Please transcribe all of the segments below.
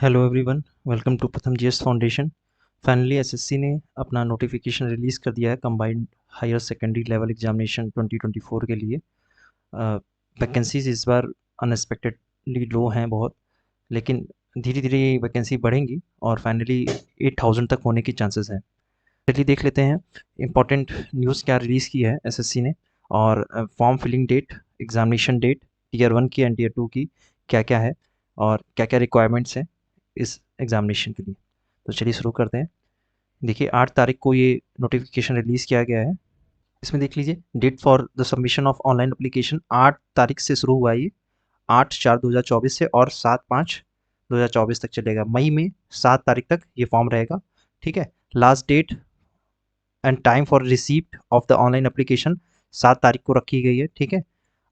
Hello everyone, welcome to Pratham GS foundation. Finally SSC ने अपना notification release कर दिया है combined higher secondary level examination 2024 के लिए। वैकेंसीज इस बार अनएक्सपेक्टेडली लो हैं बहुत, लेकिन धीरे धीरे ये वैकेंसी बढ़ेंगी और फाइनली 8000 तक होने की चांसेस हैं। चलिए देख लेते हैं इम्पॉर्टेंट न्यूज़ क्या रिलीज़ की है एसएससी ने, और form filling date, examination date, tier 1 की एंड टीयर 2 की क्या क्या है और क्या क्या रिक्वायरमेंट्स हैं इस एग्जामिनेशन के लिए। तो चलिए शुरू करते हैं। देखिए 8 तारीख को ये नोटिफिकेशन रिलीज़ किया गया है। इसमें देख लीजिए date for the submission of online application 8 तारीख से शुरू हुआ है ये, 8/4/2024 से, और 7/5/2024 तक चलेगा। मई में 7 तारीख तक ये फॉर्म रहेगा। ठीक है। Last date and time for receipt of the online application 7 तारीख को रखी गई है। ठीक है,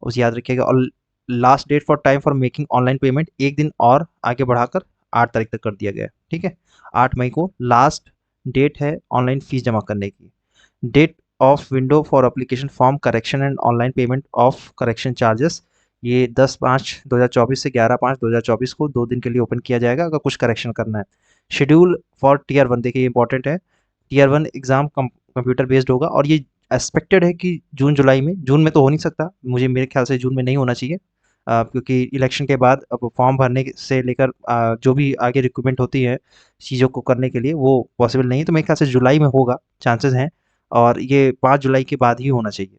उसे याद रखिएगा। और last date for time for making online payment एक दिन और आगे बढ़ाकर 8 तारीख तक कर दिया गया है। ठीक है, 8 मई को लास्ट डेट है ऑनलाइन फीस जमा करने की। Date of window for application form correction and online payment of correction charges, ये 10/5/2024 से 11/5/2024 को 2 दिन के लिए ओपन किया जाएगा अगर कुछ करेक्शन करना है। शेड्यूल फॉर टीयर 1, देखिए ये इंपॉर्टेंट है। टीयर 1 एग्ज़ाम कंप्यूटर बेस्ड होगा और ये एक्सपेक्टेड है कि जून जुलाई में, जून में तो हो नहीं सकता, मुझे मेरे ख्याल से जून में नहीं होना चाहिए, क्योंकि इलेक्शन के बाद अब फॉर्म भरने से लेकर जो भी आगे रिक्रूटमेंट होती है चीज़ों को करने के लिए, वो पॉसिबल नहीं है। तो मेरे ख्याल से जुलाई में होगा, चांसेस हैं। और ये 5 जुलाई के बाद ही होना चाहिए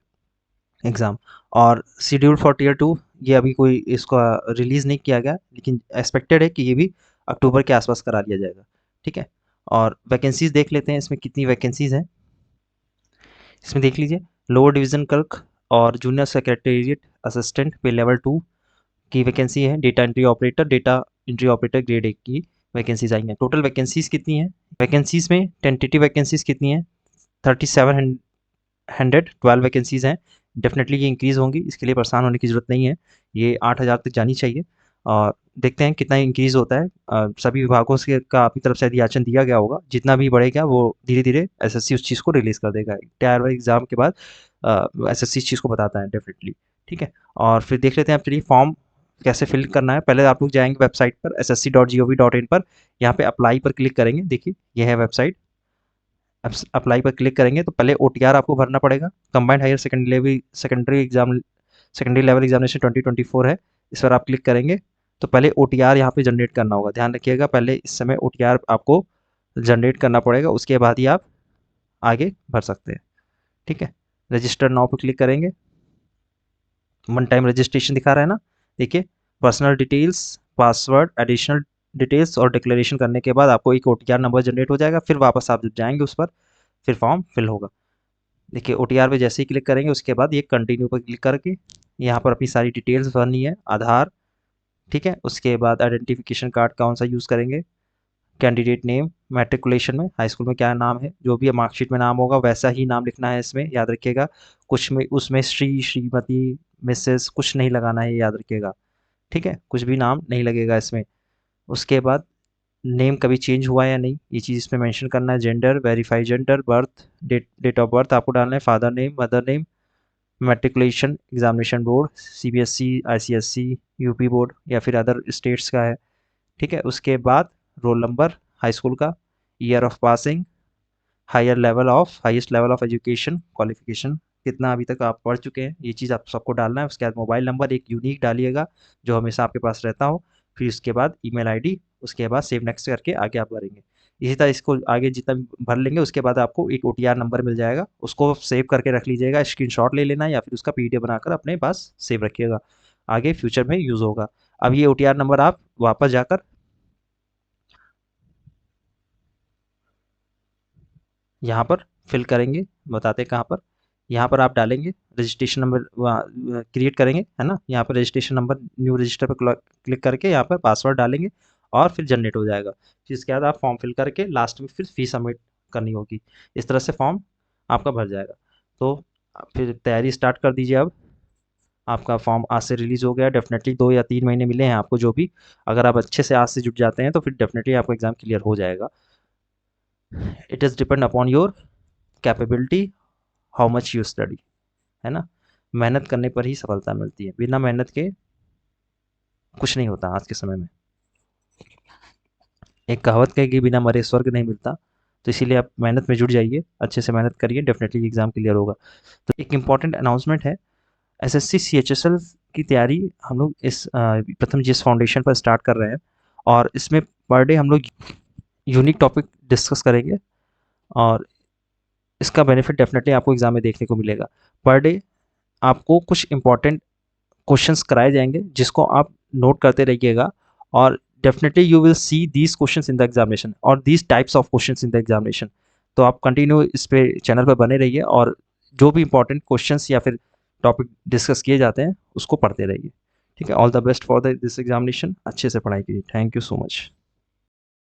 एग्ज़ाम। और शेड्यूल फॉर टीयर 2, ये अभी कोई इसका रिलीज़ नहीं किया गया, लेकिन एक्सपेक्टेड है कि ये भी अक्टूबर के आसपास करा लिया जाएगा। ठीक है, और वैकेंसीज़ देख लेते हैं इसमें कितनी वैकेंसीज़ हैं। इसमें देख लीजिए लोअर डिवीज़न क्लर्क और जूनियर सेक्रेटेरिएट असिस्टेंट पे लेवल 2 की वैकेंसी है। डेटा एंट्री ऑपरेटर ग्रेड 1 की वैकेंसीज आई हैं। टोटल वैकेंसीज कितनी हैं? वैकेंसीज में टेंटेटिव वैकेंसीज कितनी हैं? 3712 वैकेंसीज हैं। डेफिनेटली ये इंक्रीज़ होंगी, इसके लिए परेशान होने की ज़रूरत नहीं है। ये 8000 तक जानी चाहिए और देखते हैं कितना इंक्रीज़ होता है। सभी विभागों से का अपनी तरफ से यदि याचन दिया गया होगा, जितना भी बढ़ेगा वो धीरे धीरे एसएससी उस चीज़ को रिलीज़ कर देगा। टायर वाइज एग्ज़ाम के बाद एसएससी इस चीज़ को बताता है डेफिनेटली। ठीक है, और फिर देख लेते हैं अब, चलिए फॉर्म कैसे फिल करना है। पहले आप लोग जाएंगे वेबसाइट पर ssc.gov.in पर, यहाँ पे अप्लाई पर क्लिक करेंगे। देखिए यह है वेबसाइट। अप्लाई पर क्लिक करेंगे तो पहले ओटीआर आपको भरना पड़ेगा। Combined higher secondary level examination 2024 है, इस पर आप क्लिक करेंगे तो पहले ओटीआर यहाँ पे जनरेट करना होगा। ध्यान रखिएगा, पहले इस समय ओटीआर आपको जनरेट करना पड़ेगा, उसके बाद ही आप आगे भर सकते हैं। ठीक है, रजिस्टर नाउ पे क्लिक करेंगे। वन टाइम रजिस्ट्रेशन दिखा रहा है ना, देखिए personal details, password, additional details और डिक्लेरेशन करने के बाद आपको एक ओटीआर नंबर जनरेट हो जाएगा। फिर वापस आप जब जाएंगे उस पर, फिर फॉर्म फिल होगा। देखिए ओटीआर पे जैसे ही क्लिक करेंगे उसके बाद ये कंटिन्यू पर क्लिक करके यहाँ पर अपनी सारी डिटेल्स भरनी है, आधार। ठीक है, उसके बाद आइडेंटिफिकेशन कार्ड कौन सा यूज़ करेंगे, कैंडिडेट नेम, मैट्रिकुलेशन में हाई स्कूल में क्या नाम है, जो भी मार्कशीट में नाम होगा वैसा ही नाम लिखना है इसमें, याद रखिएगा। कुछ में उसमें श्री, श्रीमती, मिसेस कुछ नहीं लगाना है, याद रखिएगा। ठीक है, कुछ भी नाम नहीं लगेगा इसमें। उसके बाद नेम कभी चेंज हुआ है या नहीं, ये चीज़ इसमें मेंशन करना है। Gender, verify gender, birth date of birth आपको डालना है, father name, mother name, matriculation examination board, CBSE, ICSE, UP board या फिर अदर स्टेट्स का है। ठीक है, उसके बाद रोल नंबर हाई स्कूल का, year of passing, highest level of education qualification, कितना अभी तक आप पढ़ चुके हैं, ये चीज़ आप सबको डालना है। उसके बाद मोबाइल नंबर एक यूनिक डालिएगा जो हमेशा आपके पास रहता हो। फिर उसके बाद ईमेल आईडी, उसके बाद सेव नेक्स्ट करके आगे आप भरेंगे। इसी तरह इसको आगे जितना भी भर लेंगे उसके बाद आपको एक ओटीआर नंबर मिल जाएगा, उसको सेव करके रख लीजिएगा, स्क्रीनशॉट ले लेना या फिर उसका पीडीएफ बनाकर अपने पास सेव रखिएगा, आगे फ्यूचर में यूज़ होगा। अब ये ओटीआर नंबर आप वापस जाकर यहाँ पर फिल करेंगे, बताते हैं कहाँ पर। यहाँ पर आप डालेंगे रजिस्ट्रेशन नंबर, क्रिएट करेंगे, है ना। यहाँ पर रजिस्ट्रेशन नंबर, न्यू रजिस्टर पर क्लिक करके यहाँ पर पासवर्ड डालेंगे और फिर जनरेट हो जाएगा। फिर इसके बाद आप फॉर्म फिल करके लास्ट में फिर फीस सबमिट करनी होगी। इस तरह से फॉर्म आपका भर जाएगा। तो फिर तैयारी स्टार्ट कर दीजिए। अब आपका फॉर्म आज से रिलीज़ हो गया। डेफिनेटली 2 या 3 महीने मिले हैं आपको, जो भी अगर आप अच्छे से आज से जुट जाते हैं तो फिर डेफिनेटली आपका एग्ज़ाम क्लियर हो जाएगा। It is depend upon your capability, how much you study, है ना। मेहनत करने पर ही सफलता मिलती है, बिना मेहनत के कुछ नहीं होता आज के समय में। एक कहावत है कि बिना मरे स्वर्ग नहीं मिलता, तो इसीलिए आप मेहनत में जुट जाइए, अच्छे से मेहनत करिए, डेफ़िनेटली एग्ज़ाम क्लियर होगा। तो एक इम्पॉर्टेंट अनाउंसमेंट है, एसएससी सीएचएसएल की तैयारी हम लोग इस प्रथम जीएस फाउंडेशन पर स्टार्ट कर रहे हैं, और इसमें पर डे हम लोग यूनिक टॉपिक डिस्कस करेंगे, और इसका बेनिफिट डेफ़िनेटली आपको एग्ज़ाम में देखने को मिलेगा। पर डे आपको कुछ इम्पोर्टेंट क्वेश्चंस कराए जाएंगे, जिसको आप नोट करते रहिएगा, और definitely you will see these questions in the examination और these types of questions in the examination. तो आप कंटिन्यू इस पे चैनल पर बने रहिए, और जो भी इंपॉर्टेंट क्वेश्चंस या फिर टॉपिक डिस्कस किए जाते हैं उसको पढ़ते रहिए। ठीक है, all the best for the this examination, अच्छे से पढ़ाई कीजिए। Thank you so much.